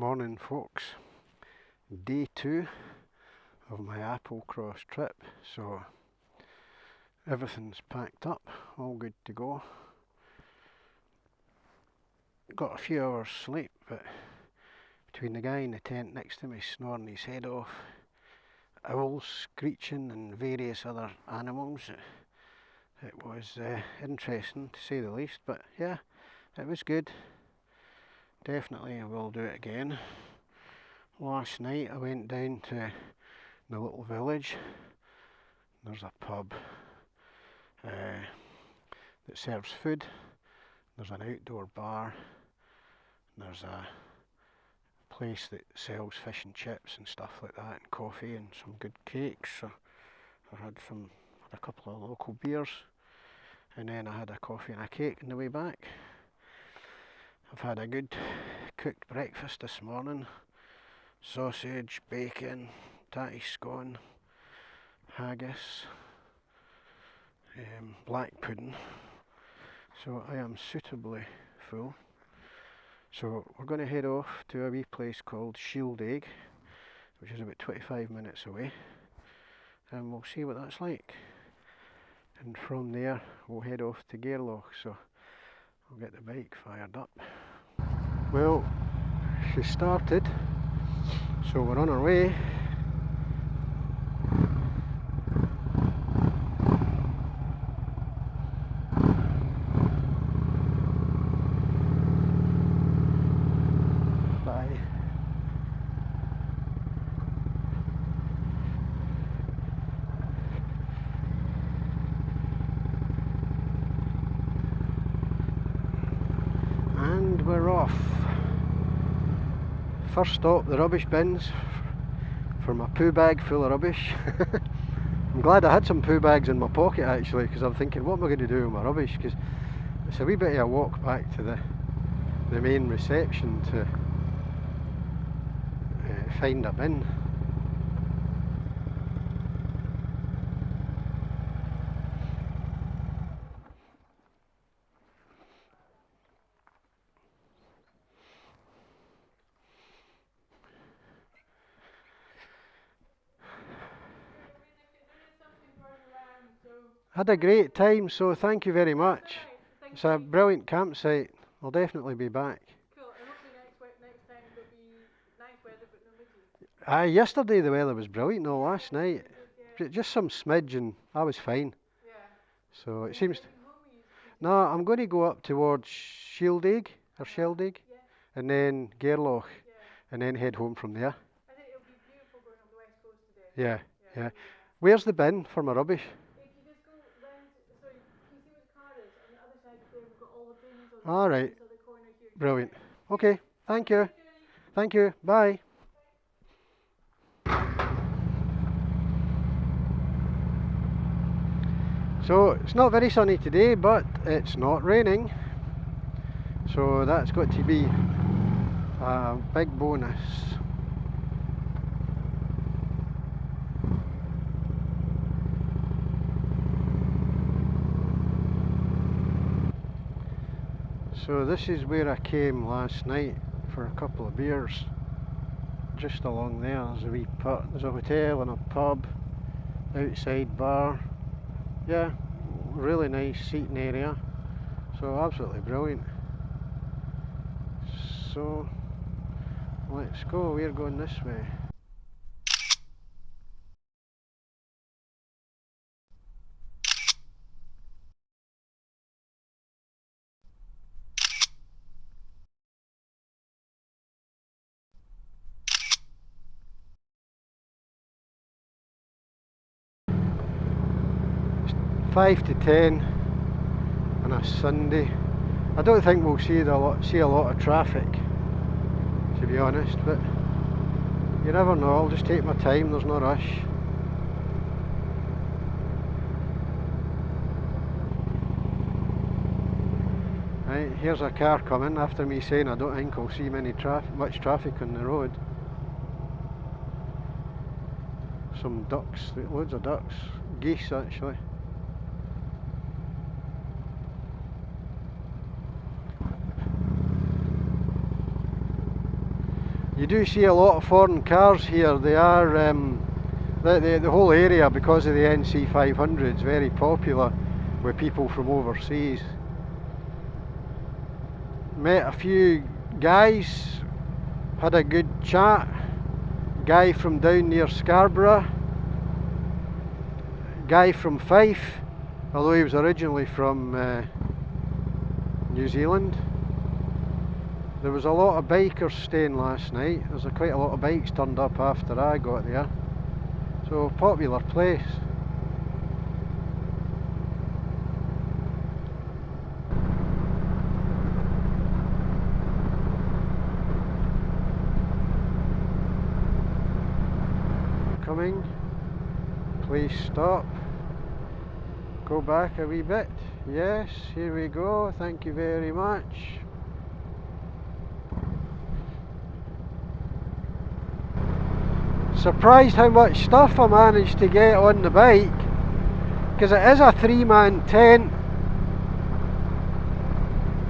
Morning folks, day 2 of my Applecross trip, so everything's packed up, all good to go. Got a few hours sleep, but between the guy in the tent next to me snoring his head off, owls screeching and various other animals, it was interesting to say the least, but yeah, it was good. Definitely I will do it again. Last night I went down to the little village. There's a pub that serves food. There's an outdoor bar. There's a place that sells fish and chips and stuff like that, and coffee and some good cakes. So I had a couple of local beers, and then I had a coffee and a cake on the way back. I've had a good cooked breakfast this morning. Sausage, bacon, tatty scone, haggis, black pudding. So I am suitably full. So we're going to head off to a wee place called Shield Egg, which is about 25 minutes away, and we'll see what that's like. And from there we'll head off to Gairloch, so I'll get the bike fired up. Well, she started, so we're on our way. Bye. And we're off. First stop, the rubbish bins for my poo bag full of rubbish. I'm glad I had some poo bags in my pocket actually, because I'm thinking, what am I going to do with my rubbish? Because it's a wee bit of a walk back to the main reception to find a bin. Had a great time, so thank you very much. It's a brilliant campsite. I'll definitely be back. Cool, and hopefully next time there'll be nice weather but no midges. Yesterday the weather was brilliant, no, last night. Yeah. Just some smidge and I was fine. Yeah. So it seems... No, I'm going to go up towards Shieldaig, or Sheldaig, and then Gairloch, and then head home from there. I think it'll be beautiful going up the west coast today. Yeah. Where's the bin for my rubbish? If you just go round, so you can see where the car is, on the other side there we've got all the bins on Alright, the corner here. brilliant. Okay, thank you. Thank you, bye. So it's not very sunny today, but it's not raining, so that's got to be a big bonus. So this is where I came last night for a couple of beers. Just along there, there's a wee pub, there's a hotel and a pub, outside bar. Yeah, really nice seating area, so absolutely brilliant. So let's go, we're going this way. It's 5 to 10 on a Sunday. I don't think we'll see a lot of traffic, to be honest, but you never know. I'll just take my time, there's no rush. Right, here's a car coming after me saying I don't think I'll see much traffic on the road. Some ducks, loads of ducks, geese actually. You do see a lot of foreign cars here. They are the whole area, because of the NC 500, is very popular with people from overseas. Met a few guys, had a good chat. Guy from down near Scarborough, guy from Fife, although he was originally from New Zealand. There was a lot of bikers staying last night. There's quite a lot of bikes turned up after I got there. So, popular place. Coming. Please stop. Go back a wee bit. Yes, here we go. Thank you very much. Surprised how much stuff I managed to get on the bike, because it is a 3-man tent,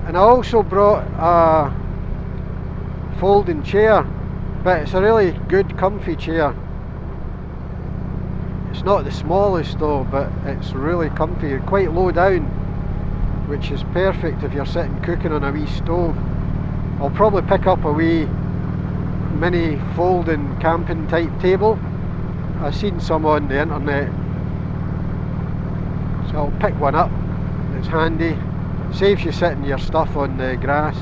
and I also brought a folding chair, but it's a really good comfy chair. It's not the smallest though, but it's really comfy, quite low down, which is perfect if you're sitting cooking on a wee stove. I'll probably pick up a wee mini folding camping type table. I've seen some on the internet, so I'll pick one up. It's handy, saves you sitting your stuff on the grass.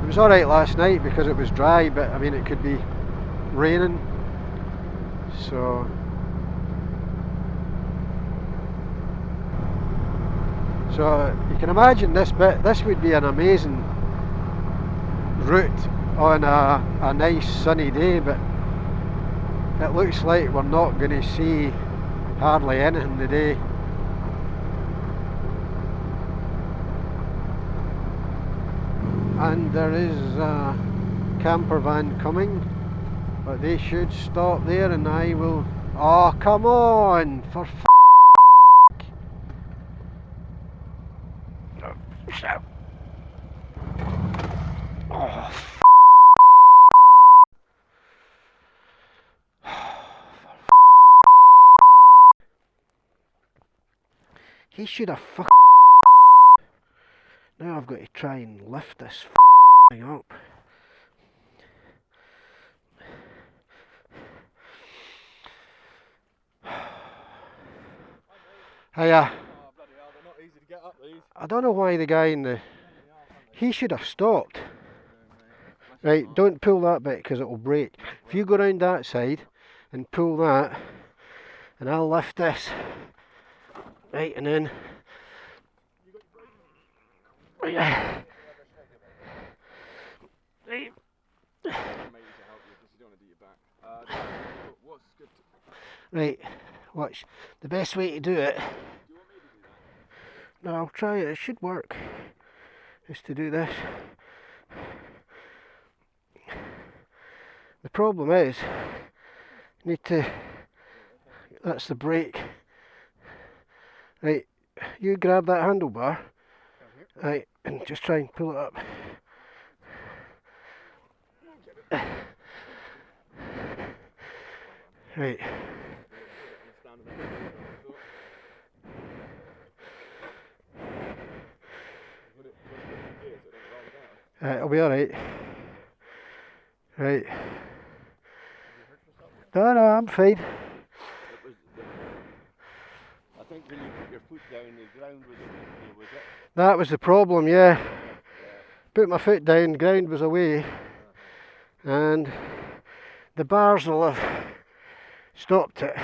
It was alright last night because it was dry, but I mean it could be raining, so you can imagine this bit. This would be an amazing route on a nice sunny day, but it looks like we're not going to see hardly anything today. And there is a camper van coming, but they should stop there and I will... Oh, come on, for f***. Oh, f***. He should have f***. Now I've got to try and lift this thing up. Hiya. Oh, bloody hell, they're not easy to get up, these. I don't know why the guy in the... He should have stopped. Right, don't pull that bit because it will break. If you go round that side and pull that, and I'll lift this. Right, and then... Right. Right. Right, watch. The best way to do it... No, I'll try it. It should work. Is to do this. The problem is, you need to... That's the brake. Right, you grab that handlebar. Right, and just try and pull it up. Right. It'll be alright. Right. No, I'm fine. I think when you put your foot down, the ground was away, was it? That was the problem, yeah. Put my foot down, ground was away, and the bars will have stopped it.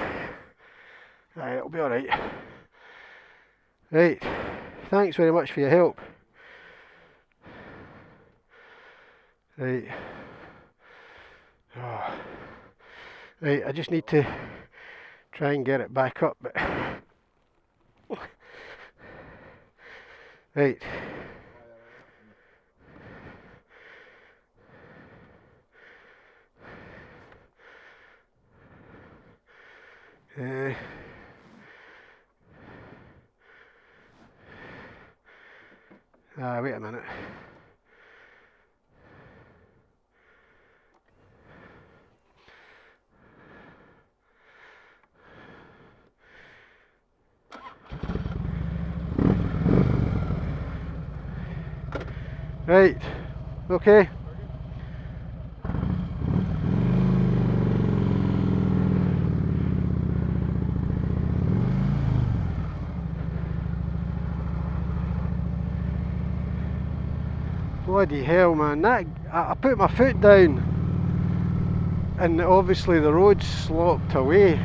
Right, it'll be alright. Right, thanks very much for your help. Right. Oh. Right, I just need to try and get it back up, but... Right. Wait a minute. Right, okay. Bloody hell, man, that I put my foot down and obviously the road slopped away.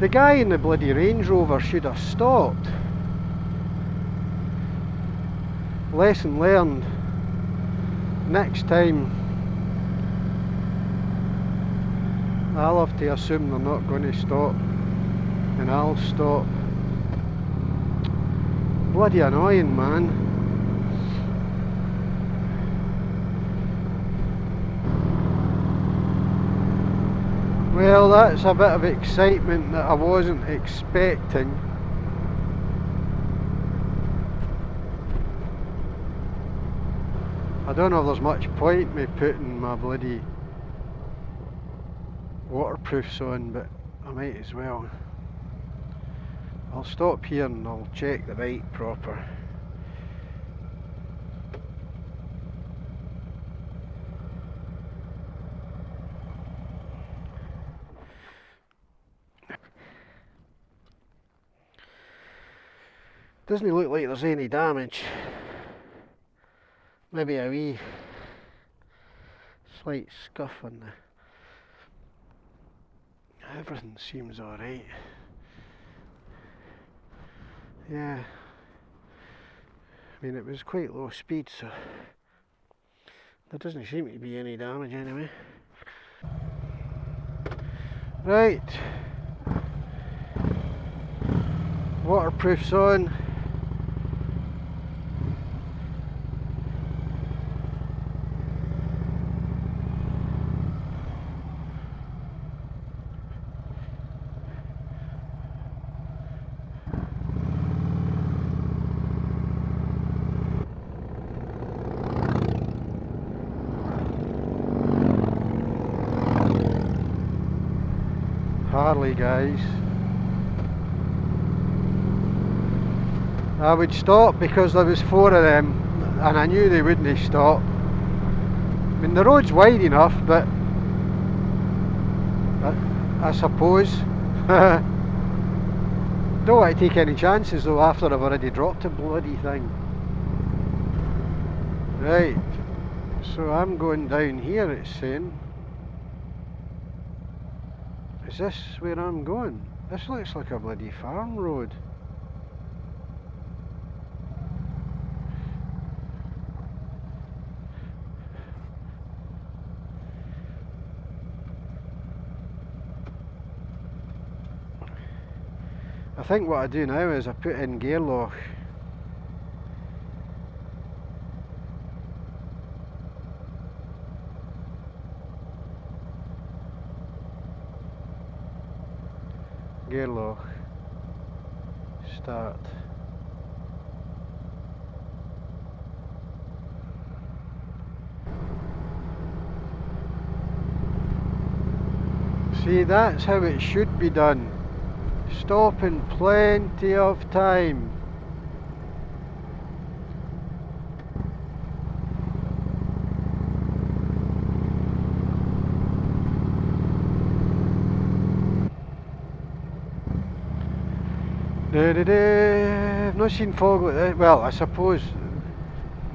The guy in the bloody Range Rover should have stopped. Lesson learned. Next time I'll have to assume they're not going to stop and I'll stop. Bloody annoying, man. Well, that's a bit of excitement that I wasn't expecting. I don't know if there's much point me putting my bloody waterproofs on, but I might as well. I'll stop here and I'll check the bike proper. Doesn't look like there's any damage. Maybe a wee slight scuff on the... Everything seems alright. Yeah. I mean, it was quite low speed, so there doesn't seem to be any damage anyway. Right. Waterproof's on. Harley guys. I would stop because there was 4 of them and I knew they wouldn't stop. I mean, the road's wide enough, but I suppose don't want to take any chances though after I've already dropped a bloody thing. Right, so I'm going down here, it's saying. Is this where I'm going? This looks like a bloody farm road. I think what I do now is I put in Gairloch. Gairloch. Start. See, that's how it should be done. Stop in plenty of time. I've not seen fog like that. Well, I suppose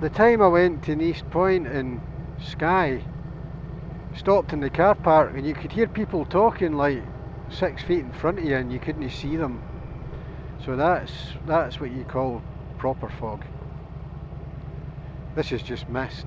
the time I went to East Point in Skye, stopped in the car park and you could hear people talking like 6 feet in front of you and you couldn't see them. So that's what you call proper fog. This is just mist.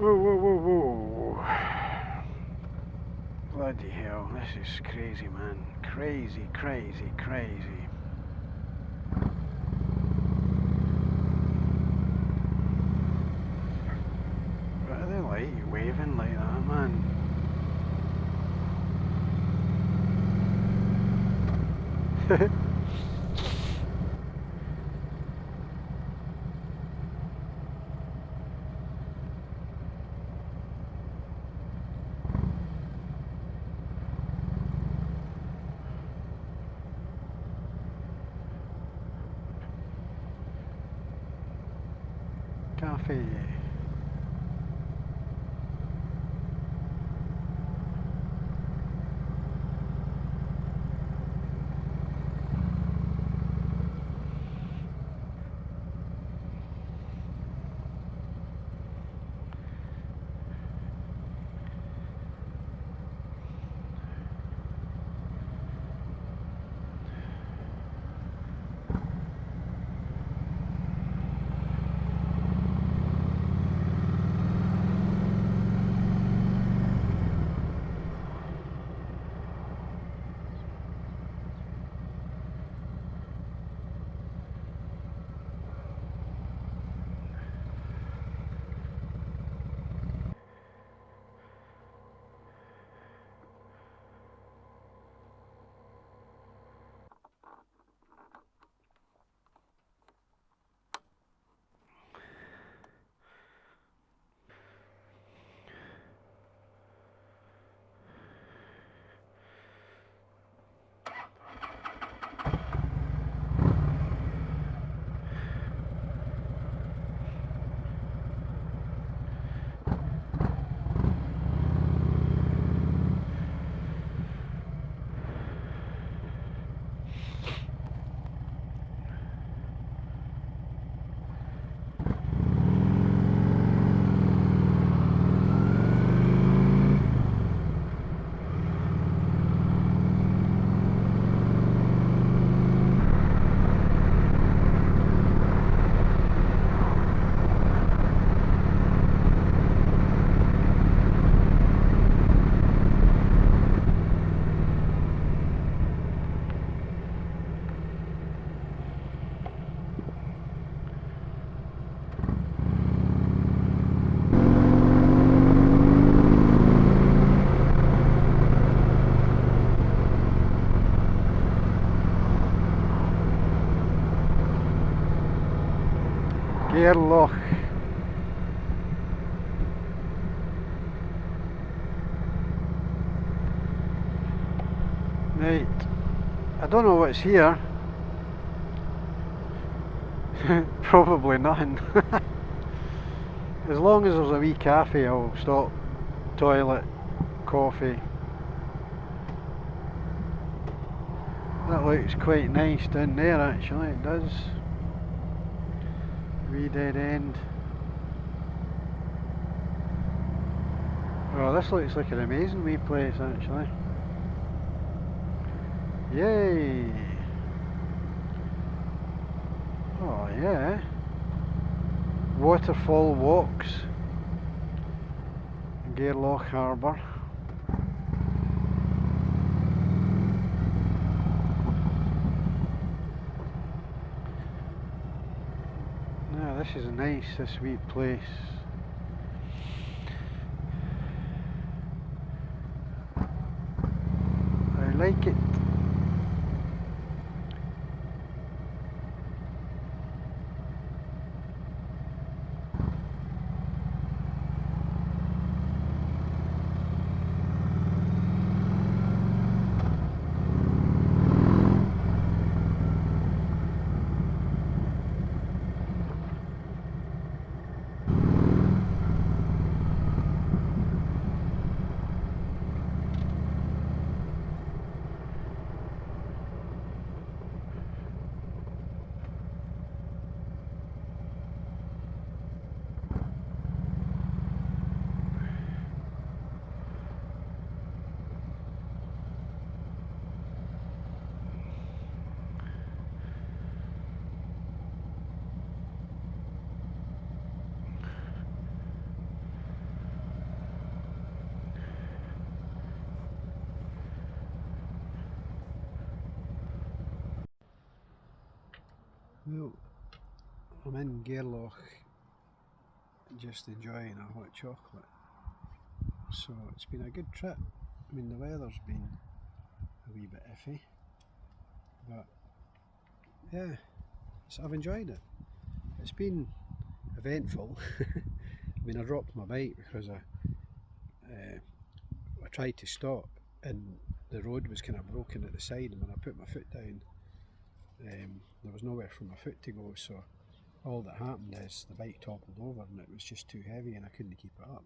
Whoa, whoa, whoa, whoa. Bloody hell, this is crazy, man. Crazy, crazy, crazy. What are they like, waving like that, man? Cafe. Gairloch. Right, I don't know what's here. Probably nothing. As long as there's a wee cafe, I'll stop. Toilet, coffee. That looks quite nice down there actually, it does. Wee dead end. Oh, this looks like an amazing wee place actually. Yay! Oh yeah. Waterfall walks. Gairloch Harbour. Now this is nice, this wee place. I like it. Well, I'm in Gairloch just enjoying a hot chocolate. So it's been a good trip. I mean, the weather's been a wee bit iffy, but yeah, so I've enjoyed it. It's been eventful. I mean, I dropped my bike because I tried to stop and the road was kind of broken at the side, and when I put my foot down, there was nowhere for my foot to go, so all that happened is the bike toppled over and it was just too heavy and I couldn't keep it up.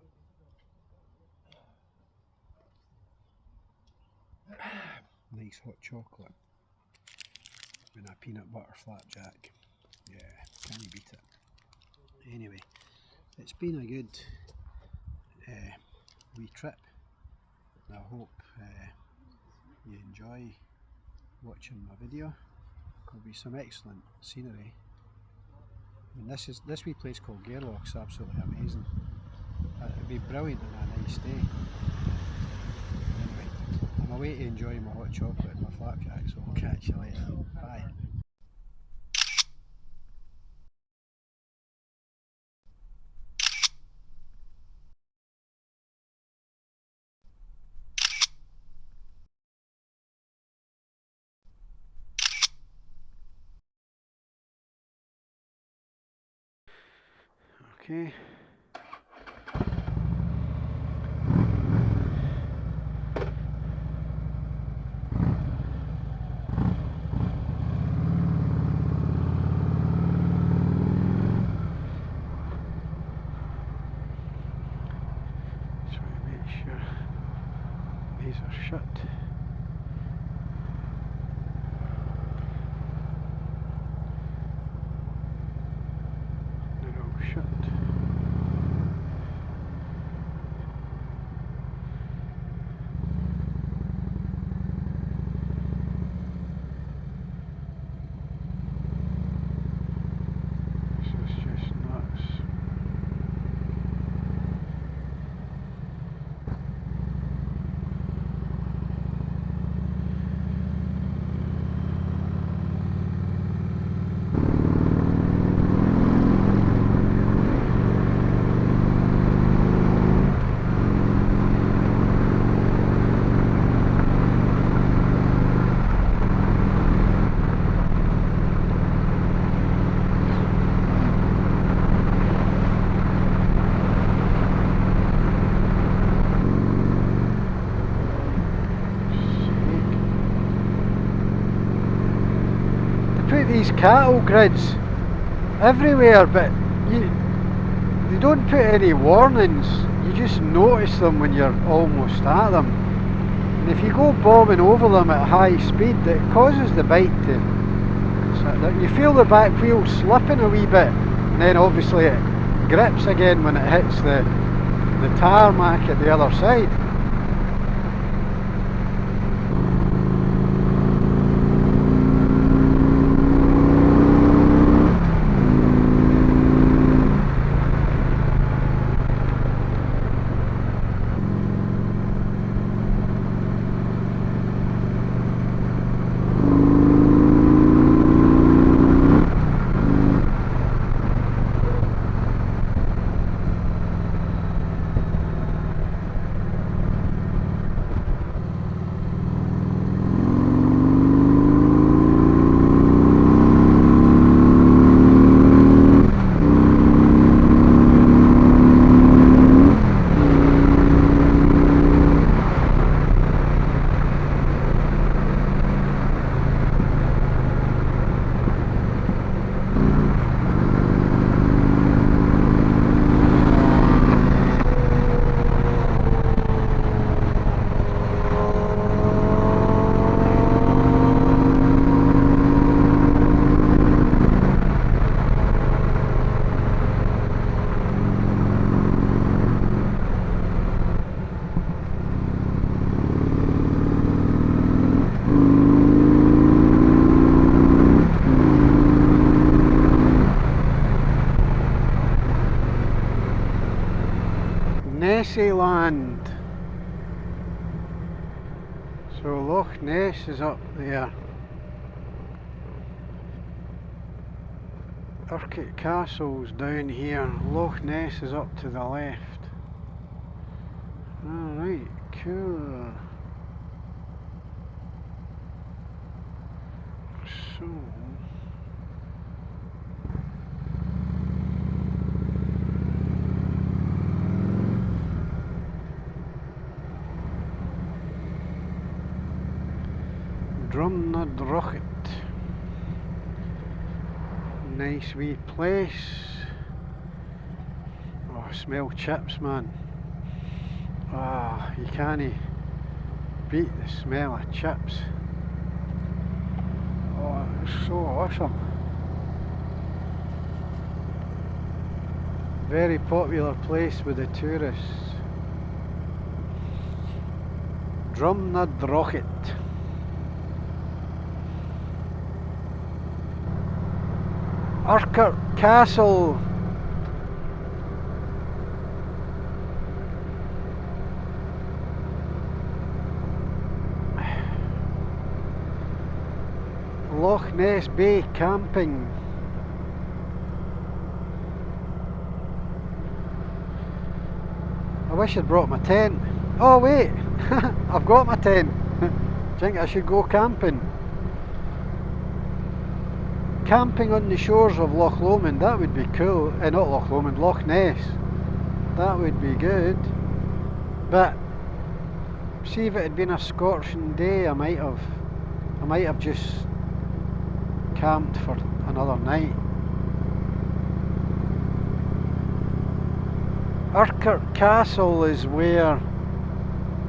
Nice hot chocolate and a peanut butter flapjack. Yeah, can you beat it? Anyway, it's been a good wee trip. I hope you enjoy watching my video. There'll be some excellent scenery. I mean, this wee place called Gairloch is absolutely amazing. It'd be brilliant on a nice day. Anyway, I'm away to enjoy my hot chocolate and my flapjack, so I'll catch you later. Bye. Okay. So we make sure these are shut. They're all shut. Put these cattle grids everywhere, but they don't put any warnings. You just notice them when you're almost at them, and if you go bobbing over them at high speed, it causes the bike to, you feel the back wheel slipping a wee bit, and then obviously it grips again when it hits the tarmac at the other side. Land. So Loch Ness is up there. Urquhart Castle's down here, Loch Ness is up to the left. Alright, cool. So Drumnad Rocket. Nice wee place. Oh, I smell chips, man. Ah, you can't beat the smell of chips. Oh, it's so awesome. Very popular place with the tourists. Drumnad Rocket. Urquhart Castle. Loch Ness Bay camping. I wish I'd brought my tent. Oh wait, I've got my tent. Do you think I should go camping? Camping on the shores of Loch Lomond, that would be cool. Not Loch Lomond, Loch Ness. That would be good. But see, if it had been a scorching day, I might have just camped for another night. Urquhart Castle is where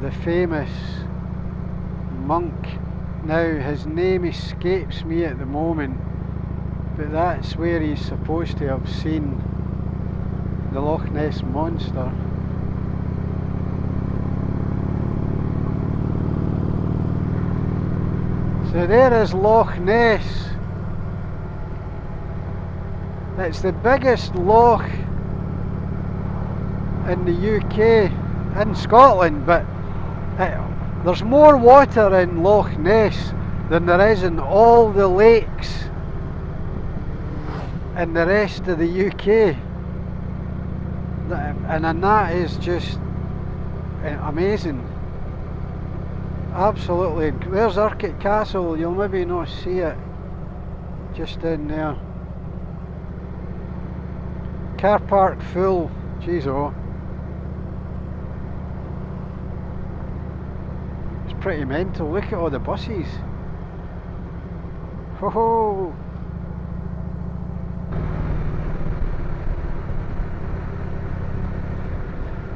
the famous monk, now his name escapes me at the moment, but that's where he's supposed to have seen the Loch Ness Monster. So there is Loch Ness. It's the biggest loch in the UK, in Scotland, but there's more water in Loch Ness than there is in all the lakes in the rest of the UK, and that is just amazing. Absolutely. There's Urquhart Castle, you'll maybe not see it just in there. Car park full, jeez oh. It's pretty mental, look at all the buses. Ho ho!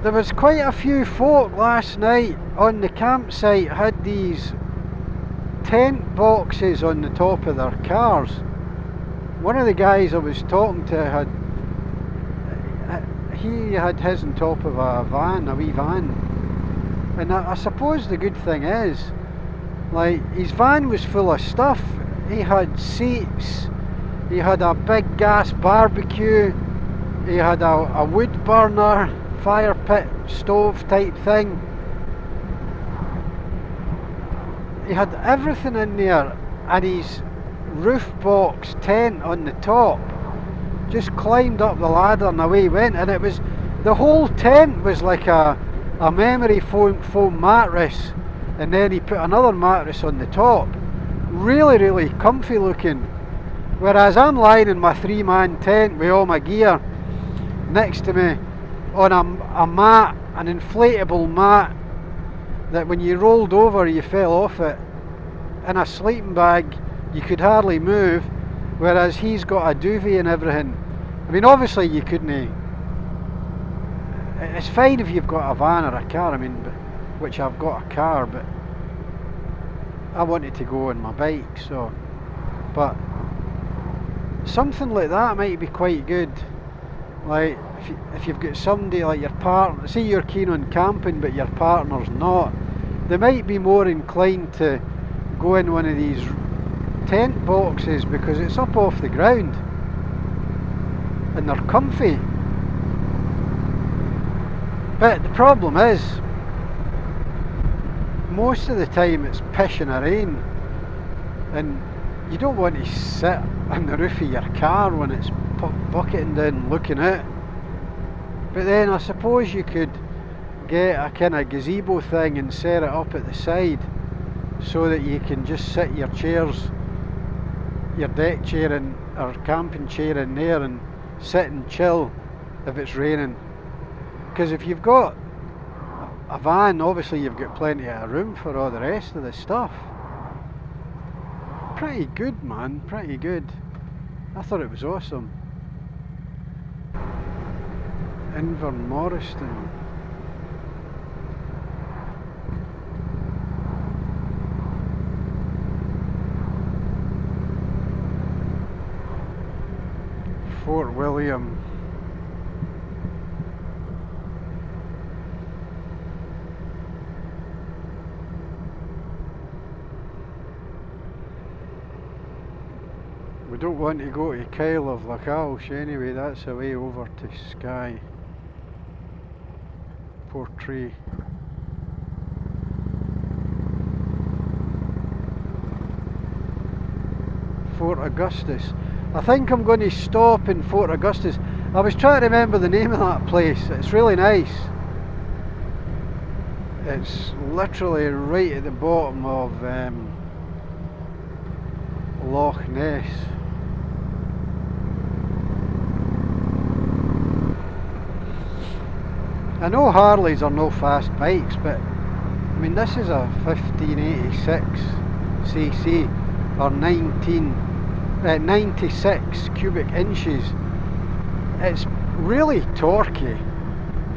There was quite a few folk last night on the campsite had these tent boxes on the top of their cars. One of the guys I was talking to had his on top of a van, a wee van. And I suppose the good thing is, like, his van was full of stuff. He had seats, he had a big gas barbecue, he had a wood burner, fire pit, stove type thing. He had everything in there, and his roof box tent on the top. Just climbed up the ladder and away he went, and it was, the whole tent was like a memory foam mattress, and then he put another mattress on the top. Really, really comfy looking. Whereas I'm lying in my 3-man tent with all my gear next to me on a mat, an inflatable mat that when you rolled over you fell off it, in a sleeping bag you could hardly move, whereas he's got a duvet and everything. I mean, obviously you couldn't, it's fine if you've got a van or a car, I mean, which I've got a car, but I wanted to go on my bike, so, but something like that might be quite good. Like, if you've got somebody like your partner, say you're keen on camping but your partner's not, they might be more inclined to go in one of these tent boxes because it's up off the ground and they're comfy. But the problem is, most of the time it's pissing or rain, and you don't want to sit on the roof of your car when it's bucketing down looking out. But then I suppose you could get a kind of gazebo thing and set it up at the side so that you can just sit your chairs, your deck chair and or camping chair in there and sit and chill if it's raining. Because if you've got a van, obviously you've got plenty of room for all the rest of the stuff. Pretty good, man, pretty good. I thought it was awesome. Invermoriston. Fort William. We don't want to go to Kyle of Lacalsh anyway, that's the way over to Skye. Portree. Fort Augustus. I think I'm going to stop in Fort Augustus. I was trying to remember the name of that place. It's really nice. It's literally right at the bottom of Loch Ness. I know Harleys are no fast bikes, but I mean this is a 1586cc or 96 cubic inches. It's really torquey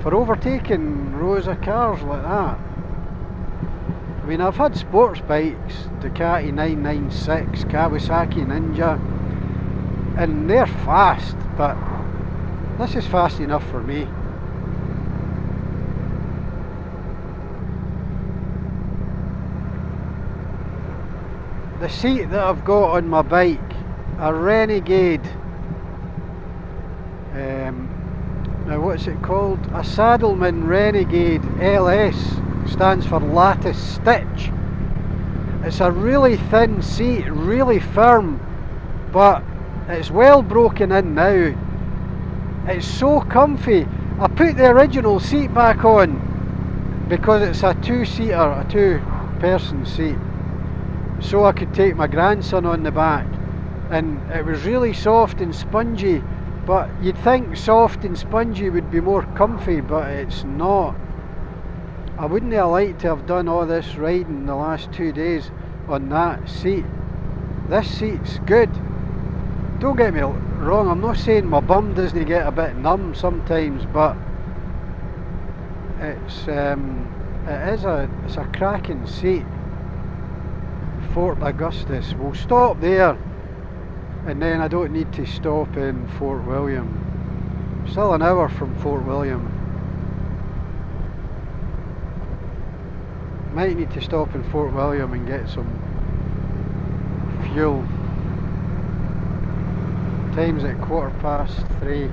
for overtaking rows of cars like that. I mean, I've had sports bikes, Ducati 996, Kawasaki Ninja, and they're fast, but this is fast enough for me. The seat that I've got on my bike, a Renegade, now what's it called? A Saddleman Renegade LS, stands for lattice stitch. It's a really thin seat, really firm, but it's well broken in now. It's so comfy. I put the original seat back on because it's a two-seater, a two-person seat, so I could take my grandson on the back, and it was really soft and spongy. But you'd think soft and spongy would be more comfy, but it's not. I wouldn't have liked to have done all this riding the last 2 days on that seat. This seat's good. Don't get me wrong, I'm not saying my bum doesn't get a bit numb sometimes, but it's a cracking seat. Fort Augustus. We'll stop there, and then I don't need to stop in Fort William. Still an hour from Fort William. Might need to stop in Fort William and get some fuel. Time's at 3:15.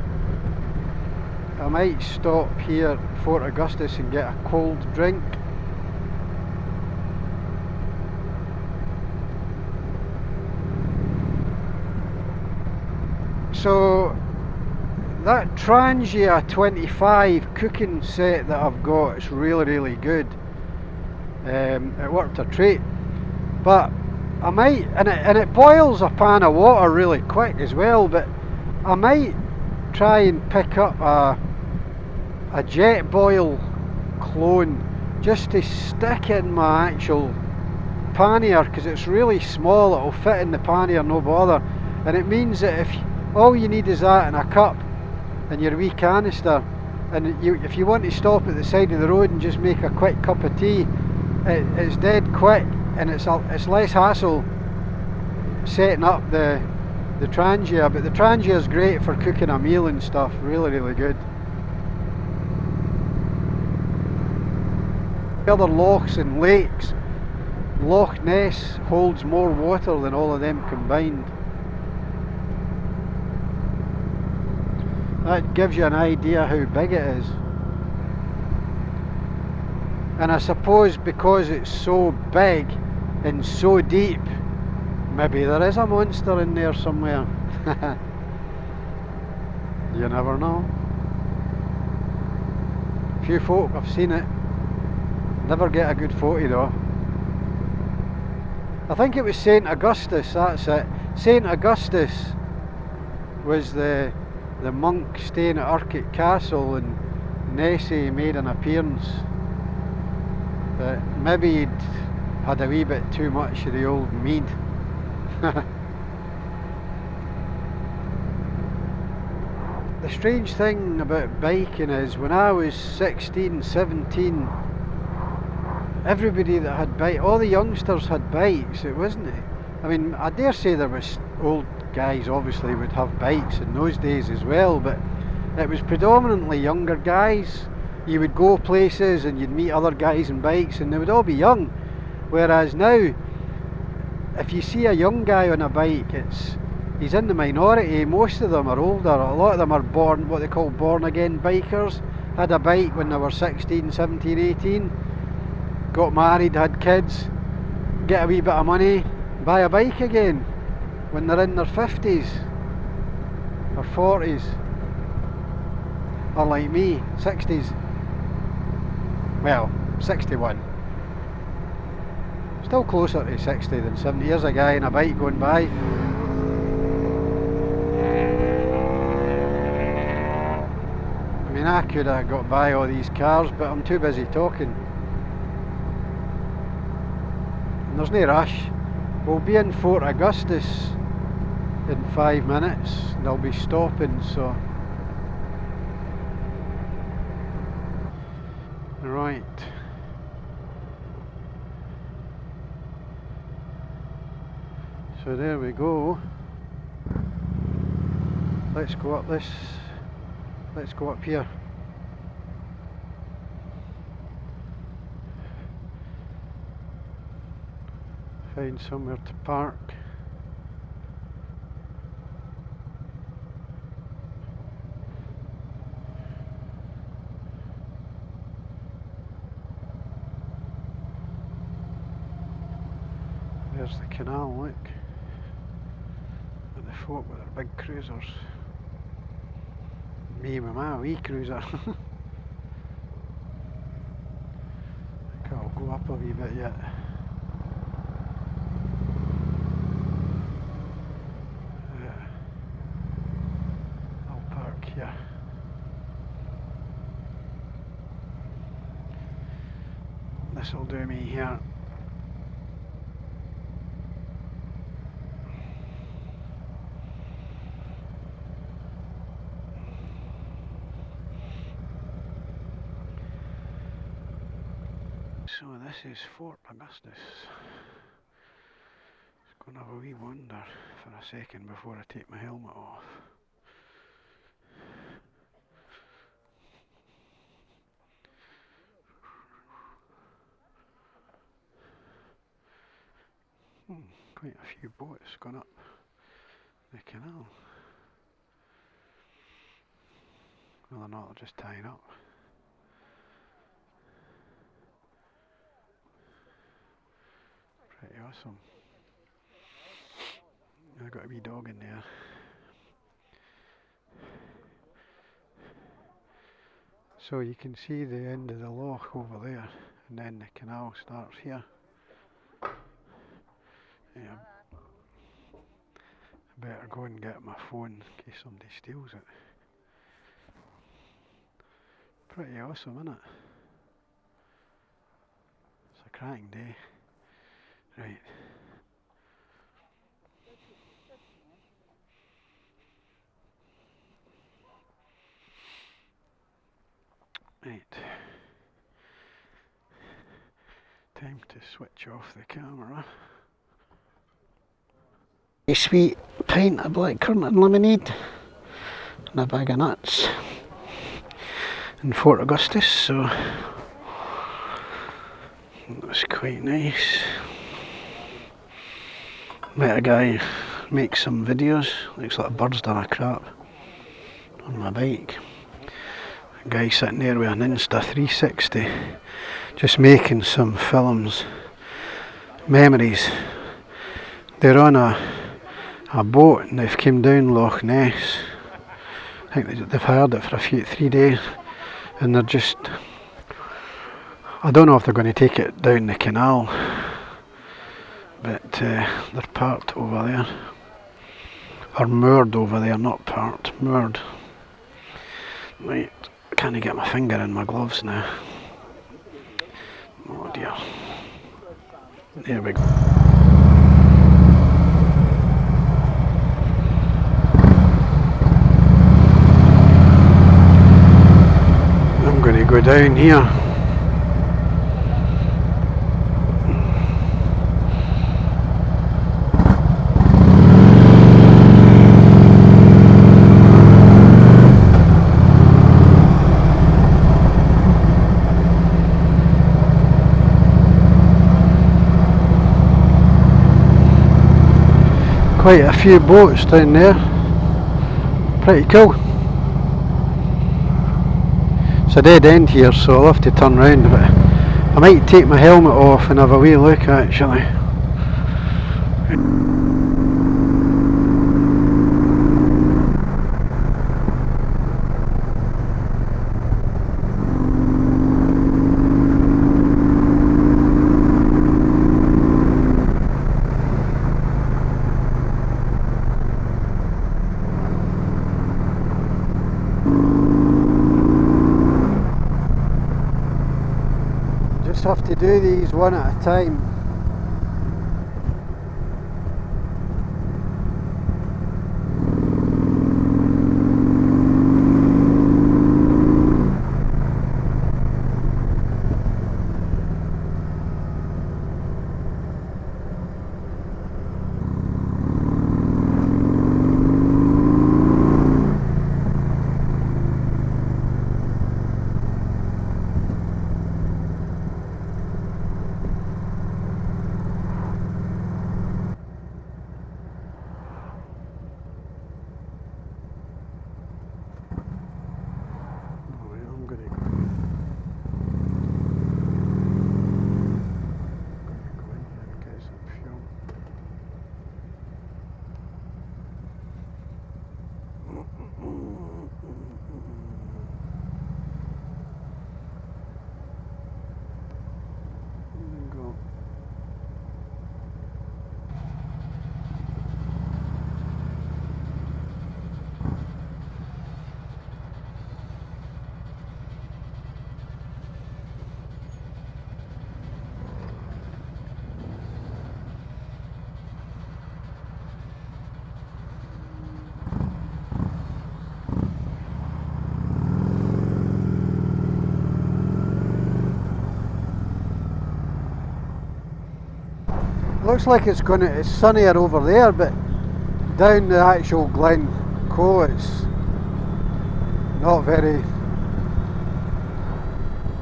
I might stop here at Fort Augustus and get a cold drink. So that Trangia 25 cooking set that I've got is really good. It worked a treat, but I might, and it boils a pan of water really quick as well, but I might try and pick up a jet boil clone just to stick in my actual pannier, because it's really small, it'll fit in the pannier no bother, and it means that if all you need is that and a cup and your wee canister, and if you want to stop at the side of the road and just make a quick cup of tea, it's dead quick, and it's less hassle setting up the Trangia. But the Trangia is great for cooking a meal and stuff, really good. Other lochs and lakes, Loch Ness holds more water than all of them combined. That gives you an idea how big it is. And I suppose because it's so big and so deep, maybe there is a monster in there somewhere. You never know. Few folk have seen it. Never get a good photo though. I think it was St Augustus, that's it. St Augustus was the monk staying at Urquhart Castle, and Nessie made an appearance. But maybe he'd had a wee bit too much of the old mead. The strange thing about biking is when I was 16, 17, everybody that had bikes, all the youngsters had bikes. It wasn't it. I mean, I dare say there was old guys obviously would have bikes in those days as well, but it was predominantly younger guys. You would go places and you'd meet other guys on bikes and they would all be young. Whereas now, if you see a young guy on a bike, he's in the minority. Most of them are older. A lot of them are what they call born again bikers. Had a bike when they were 16, 17, 18. Got married, had kids, get a wee bit of money, buy a bike again when they're in their 50s or 40s, or like me, 60s. Well, 61. Still closer to 60 than 70. Here's a guy on a bike going by. I mean, I could have got by all these cars, but I'm too busy talking. And there's no rush. We'll be in Fort Augustus in 5 minutes. They'll be stopping, so. Right. So there we go. Let's go up this. Let's go up here. Find somewhere to park. There's the canal, look. And the folk with their big cruisers. Me with my wee cruiser. I think I'll go up a wee bit yet. I'll park here. This'll do me here. So this is Fort Augustus. Just going to have a wee wander for a second before I take my helmet off. Quite a few boats gone up the canal. Well, they're not, they're just tying up. Pretty awesome. I've got a wee dog in there. So you can see the end of the loch over there, and then the canal starts here. Yeah. I better go and get my phone in case somebody steals it. Pretty awesome, isn't it? It's a cracking day. Right. Right. Time to switch off the camera. A sweet pint of blackcurrant and lemonade and a bag of nuts in Fort Augustus, so that's quite nice. Met a guy make some videos. Looks like a bird's done a crap on my bike. A guy sitting there with an Insta360 just making some films, memories. They're on a boat and they've come down Loch Ness I think they've hired it for 3 days, and they're just, I don't know if they're going to take it down the canal, but they're parked over there, or moored over there, not parked, moored. Right, I can't get my finger in my gloves now. Oh dear. There we go. I'm going to go down here. Quite a few boats down there. Pretty cool. It's a dead end here, so I'll have to turn round, but I might take my helmet off and have a wee look actually. Just have to do these one at a time. Looks like it's sunnier over there, but down the actual Glen Coe it's not very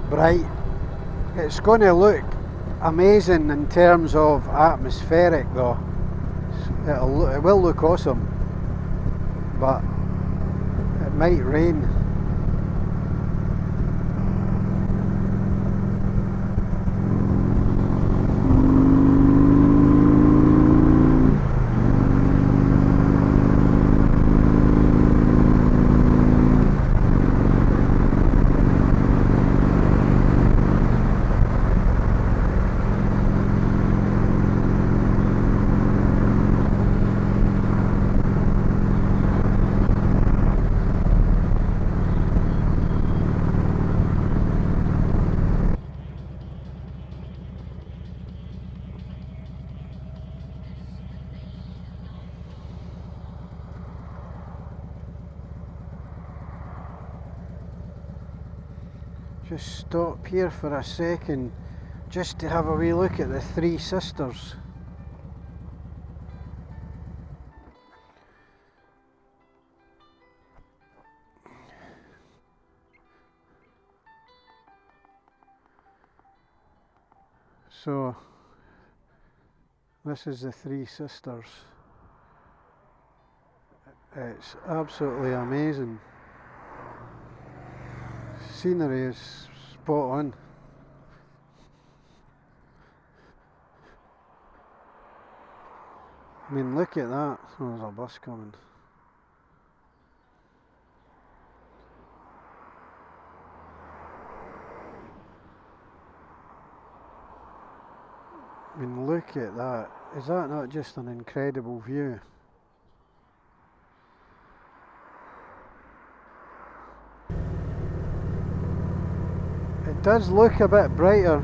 bright. It's going to look amazing in terms of atmospheric though. It will look awesome, but it might rain. Just stop here for a second just to have a wee look at the Three Sisters. So this is the Three Sisters. It's absolutely amazing. Scenery is spot on. I mean, look at that. Oh, there's a bus coming. I mean, look at that. Is that not just an incredible view? It does look a bit brighter.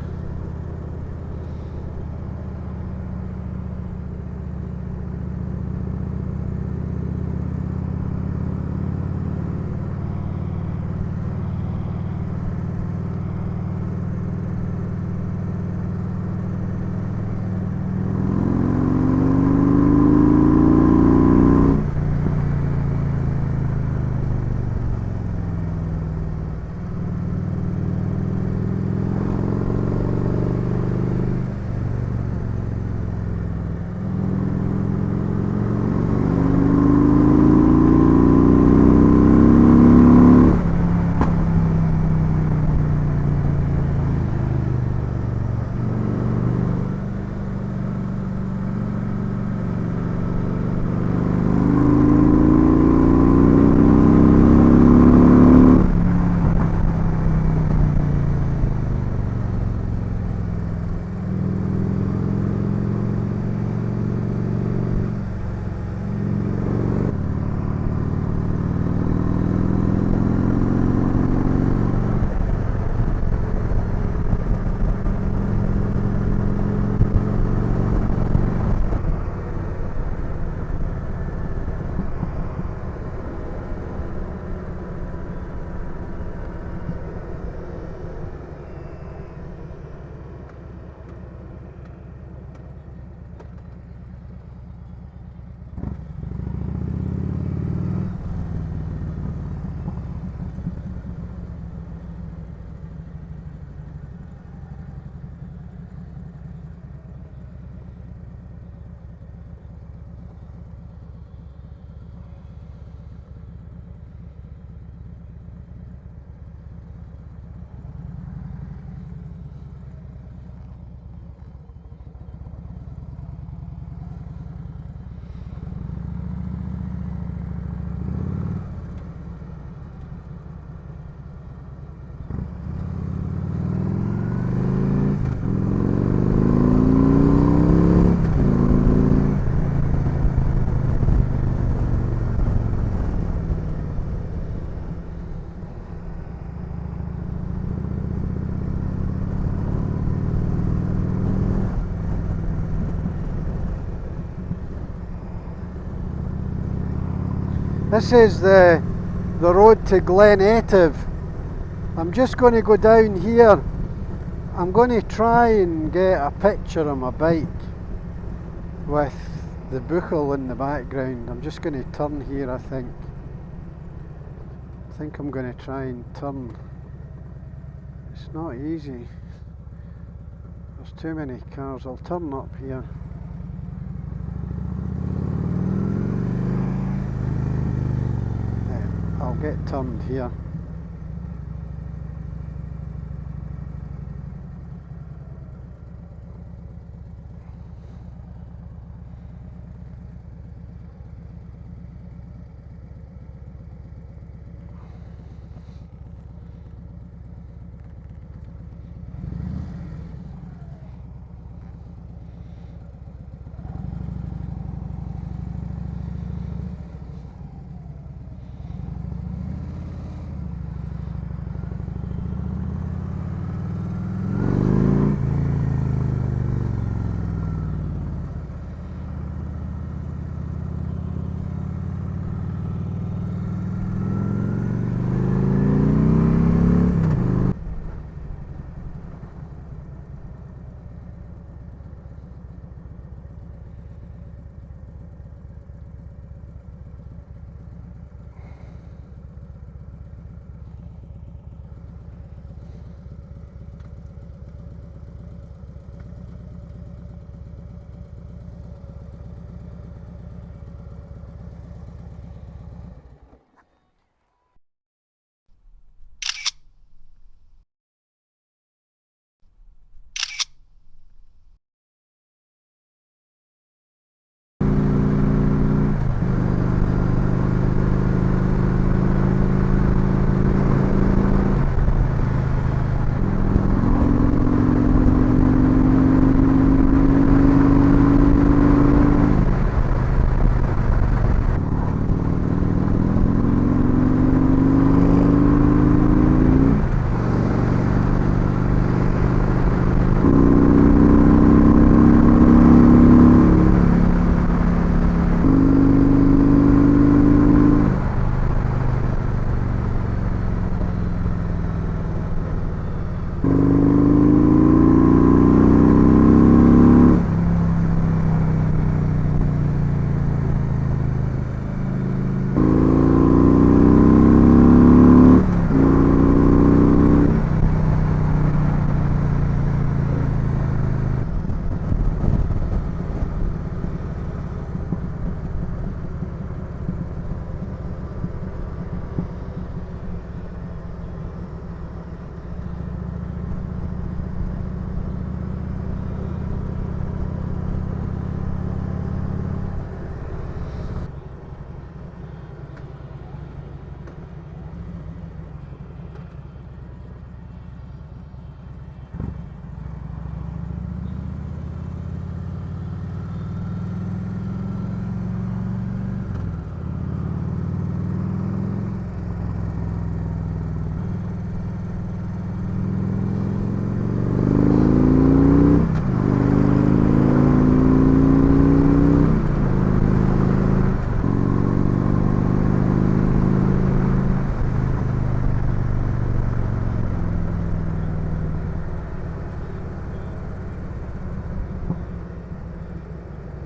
This is the road to Glen Coe. I'm just going to go down here. I'm going to try and get a picture of my bike with the buchel in the background. I'm just going to turn here, I think. I think I'm going to try and turn. It's not easy. There's too many cars. I'll turn up here. I'll get turned here.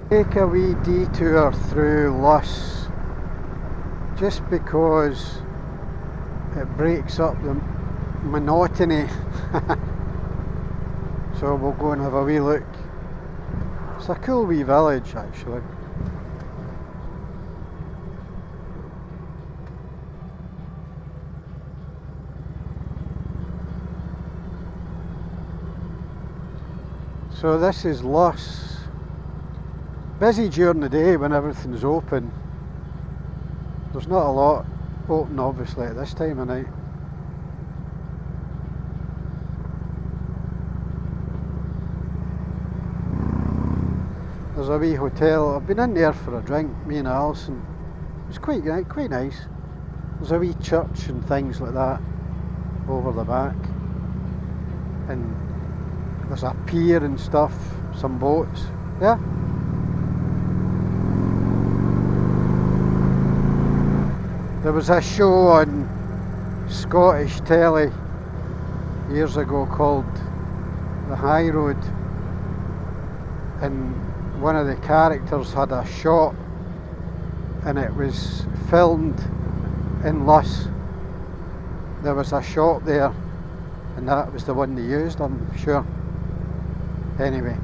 Take a wee detour through Luss just because it breaks up the monotony. So we'll go and have a wee look. It's a cool wee village actually. So this is Luss. Busy during the day when everything's open. There's not a lot open obviously at this time of night. There's a wee hotel. I've been in there for a drink, me and Alison. It's quite nice. There's a wee church and things like that over the back. And there's a pier and stuff, some boats. Yeah. There was a show on Scottish telly years ago called The High Road, and one of the characters had a shop and it was filmed in Luss. There was a shop there and that was the one they used, I'm sure. Anyway.